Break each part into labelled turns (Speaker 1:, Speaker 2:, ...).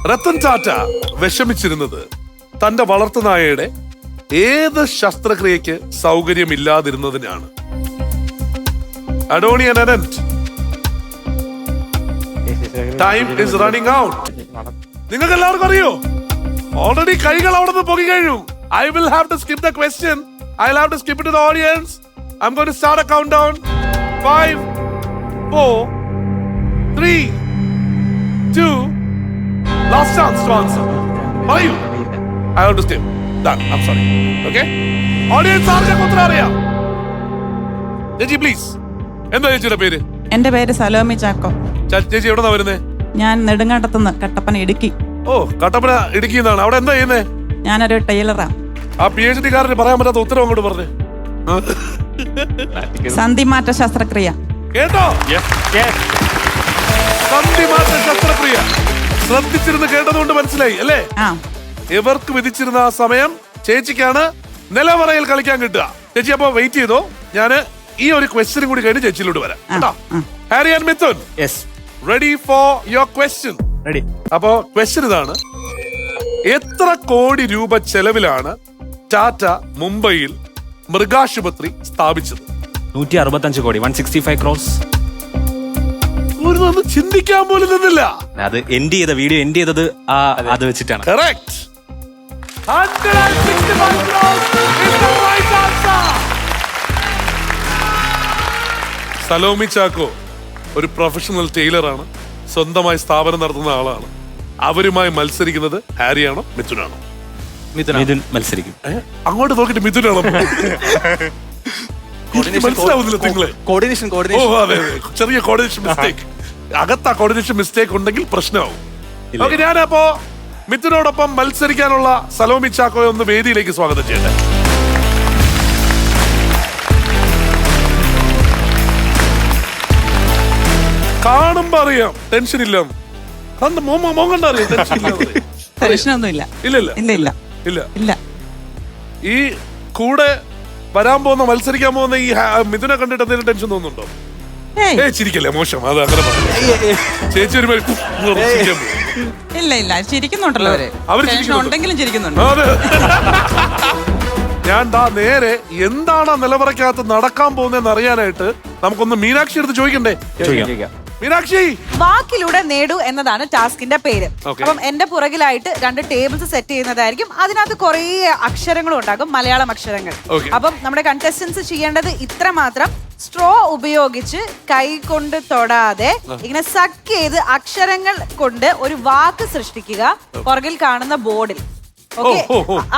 Speaker 1: രത്തൻ ടാറ്റ വിഷമിച്ചിരുന്നത് തന്റെ വളർത്തുനായയുടെ ഏത് ശസ്ത്രക്രിയക്ക് സൗകര്യമില്ലാതിരുന്നതിനാണ്? Adoni and Anant, time is running out. നിങ്ങൾക്ക് എല്ലാവർക്കും അറിയോ? ഓൾറെഡി കൈകൾ അവിടെ നിന്ന് പൊങ്ങി കഴിഞ്ഞു. I will have to skip the question. I'll have to skip it to the audience. I'm going to start a countdown. 5, 4, 3, 2. Last chance to answer. പറയൂ. I have to skip. Done. I'm sorry. Okay? Audience ആർക്കൊക്കെ ഉത്തരം അറിയാം? ചേച്ചി please. എന്താ ചേച്ചിയുടെ പേര്?
Speaker 2: എന്റെ പേര് സലോമി ചാക്കോ.
Speaker 1: ചേച്ചി എവിടെന്നാ വരുന്നേ?
Speaker 2: ഞാൻ നെടുങ്ങാട്ടത്തുനിന്ന്, കട്ടപ്പന, ഇടുക്കി.
Speaker 1: ഓ, കട്ടപ്പന ഇടുക്കിന്നാണ്. അവിടെ എന്താ ചെയ്യുന്നേ?
Speaker 2: ഞാനൊരു ടൈലറാ.
Speaker 1: ആ PhD കാരന് പറയാൻ പറ്റാത്ത ഉത്തരം അങ്ങോട്ട് പറഞ്ഞേ.
Speaker 2: സന്ധിമാറ്റ ശസ്ത്രക്രിയ.
Speaker 1: കേട്ടോ? സന്ധിമാറ്റ ശസ്ത്രക്രിയ ശ്രദ്ധിച്ചിരുന്ന് കേട്ടതുകൊണ്ട് മനസ്സിലായി അല്ലേ? ഇവർക്ക് വിധിച്ചിരുന്ന ആ സമയം ചേച്ചിക്കാണ് നിലവറയിൽ കളിക്കാൻ കിട്ടുക. ചേച്ചി അപ്പൊ വെയിറ്റ് ചെയ്തോ, ഞാന് ഈ ഒരു ക്വസ്റ്റ്യനും കൂടി കഴിഞ്ഞ് ചേച്ചിയിലോട്ട് വരാം കേട്ടോ. Harry and Mithun, ready for your question?
Speaker 3: Ready.
Speaker 1: അപ്പോ ക്വസ്റ്റ്യൻ ഇതാണ്: എത്ര കോടി രൂപ ചെലവിലാണ് ടാറ്റ മുംബൈയിൽ മൃഗാശുപത്രി സ്ഥാപിച്ചത്?
Speaker 3: 165 കോടി, 165 crores.
Speaker 1: ഒരു ചിന്തിക്കാൻ പോലും നിന്നില്ല.
Speaker 3: അത് എൻഡ് ചെയ്ത വീഡിയോ എൻഡ് ചെയ്തത് അത് വെച്ചിട്ടാണ്.
Speaker 1: Correct. 165 crores is the right answer. Salomi Chacko ഒരു പ്രൊഫഷണൽ ടൈലറാണ്, സ്വന്തമായി സ്ഥാപനം നടത്തുന്ന ആളാണ്. അവരുമായി മത്സരിക്കുന്നത് ഹാരിയാണോ മിഥുനാണോ?
Speaker 3: മിഥുൻ മത്സരിക്കും.
Speaker 1: അങ്ങോട്ട് നോക്കിട്ട് മിഥുനാണോ? മനസ്സിലാവുന്നില്ല നിങ്ങളെ. ഓ അതെ, ചെറിയ കോർഡിനേഷൻ മിസ്റ്റേക്ക്. അകത്താ കോർഡിനേഷൻ മിസ്റ്റേക്ക് ഉണ്ടെങ്കിൽ പ്രശ്നമാവും. ഓക്കെ, ഞാനപ്പോ മിഥുനോടൊപ്പം മത്സരിക്കാനുള്ള സലോമി ചാക്കോയെ ഒന്ന് വേദിയിലേക്ക് സ്വാഗതം ചെയ്യട്ടെ. കാണുമ്പോ അറിയാം ടെൻഷൻ ഇല്ല. ഈ കൂടെ വരാൻ പോകുന്ന മത്സരിക്കാൻ പോകുന്ന ഈ മിഥുനെ കണ്ടിട്ട് എന്തെങ്കിലും ടെൻഷൻ തോന്നുന്നുണ്ടോ? ചിരിക്കല്ലേ, മോശം. അത് അങ്ങനെ പറഞ്ഞു. ചേച്ചി ഒരു ഞാൻ നേരെ എന്താണ് നിലവറയ്ക്കകത്ത് നടക്കാൻ പോകുന്നതെന്ന് അറിയാനായിട്ട് നമുക്കൊന്ന് മീനാക്ഷി എടുത്ത് ചോദിക്കണ്ടേ? മീനാക്ഷി,
Speaker 4: വാക്കിലൂടെ നേടൂ എന്നതാണ് ടാസ്കിന്റെ പേര്. അപ്പം എന്റെ പുറകിലായിട്ട് 2 ടേബിൾസ് സെറ്റ് ചെയ്യുന്നതായിരിക്കും. അതിനകത്ത് കുറെ അക്ഷരങ്ങളും ഉണ്ടാകും, മലയാളം അക്ഷരങ്ങൾ. അപ്പം നമ്മുടെ കണ്ടസ്റ്റൻസ് ചെയ്യേണ്ടത് ഇത്ര മാത്രം: സ്ട്രോ ഉപയോഗിച്ച് കൈ കൊണ്ട് തൊടാതെ ഇങ്ങനെ സക്ക് ചെയ്ത് അക്ഷരങ്ങൾ കൊണ്ട് ഒരു വാക്ക് സൃഷ്ടിക്കുക പുറകിൽ കാണുന്ന ബോർഡിൽ. ഓക്കെ,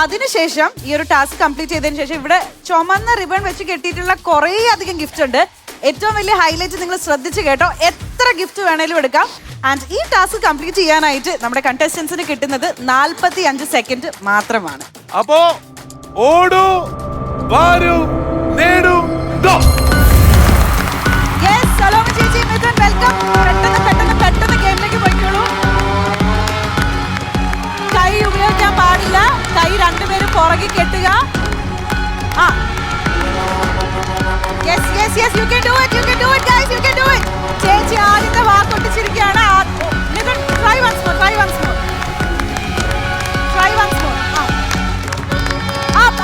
Speaker 4: അതിനുശേഷം ഈ ഒരു ടാസ്ക് കംപ്ലീറ്റ് ചെയ്തതിനു ശേഷം ഇവിടെ ചുമന്ന റിബൺ വെച്ച് കെട്ടിയിട്ടുള്ള കുറെ അധികം ഗിഫ്റ്റ് ഉണ്ട്. ഏറ്റവും വലിയ ഹൈലൈറ്റ് നിങ്ങൾ ശ്രദ്ധിച്ച് കേട്ടോ, എത്ര ഗിഫ്റ്റ് വേണേലും എടുക്കാം. ആൻഡ് ഈ ടാസ്ക് കംപ്ലീറ്റ് ചെയ്യാനായിട്ട് നമ്മുടെ കണ്ടസ്റ്റൻസിന് കിട്ടുന്നത് 45 സെക്കൻഡ് മാത്രമാണ്.
Speaker 1: അപ്പോ ഓടൂ, വാരൂ, നേടൂ, ഗോ.
Speaker 4: യെസ്, സലോമി ചേച്ചി, മിഥുൻ, വെൽക്കം. പെട്ടെന്ന് ഗെയിമിലേക്ക് പോയിക്കോളൂ. കൈ ഉപയോഗിക്കാൻ പാടില്ല, കൈ രണ്ടുപേരും പുറകിൽ കെട്ടുക. Yes, you can do it, guys, you can do it. ചേച്ചി ആദ്യത്തെ വാക്ക് ഒട്ടിച്ചിരിക്കുകയാണ്. Mithun, try once more. Up.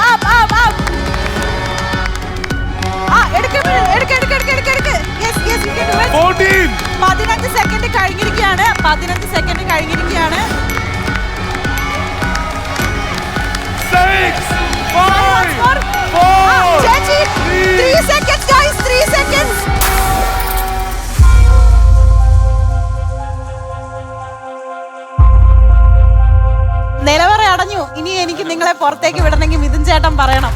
Speaker 4: എടുക്ക്. Yes, you can do it. 15 second കഴിഞ്ഞിരിക്കുകയാണ്.
Speaker 1: 6, 5, 4,
Speaker 4: ചേച്ചി 3 seconds, guys, 3 seconds. നിലവറ അടഞ്ഞു. ഇനി എനിക്ക് നിങ്ങളെ പുറത്തേക്ക് വിടണമെങ്കിൽ മിഥുൻ ചേട്ടൻ പറയണം.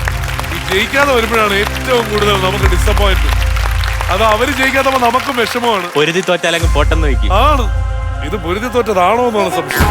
Speaker 1: ജയിക്കാതെ വരുമ്പോഴാണ് ഏറ്റവും കൂടുതൽ നമുക്ക് ഡിസപ്പോയിന്റ്. അത് അവര് ജയിക്കാത്തപ്പോ നമുക്കും വിഷമമാണ്.
Speaker 3: പൊരുതി തോറ്റാലങ്ങ് പൊട്ടെന്ന് വെക്കും.
Speaker 1: ആണ് ഇത് പൊരുതി തോറ്റതാണോ എന്നാണ് സംശയം.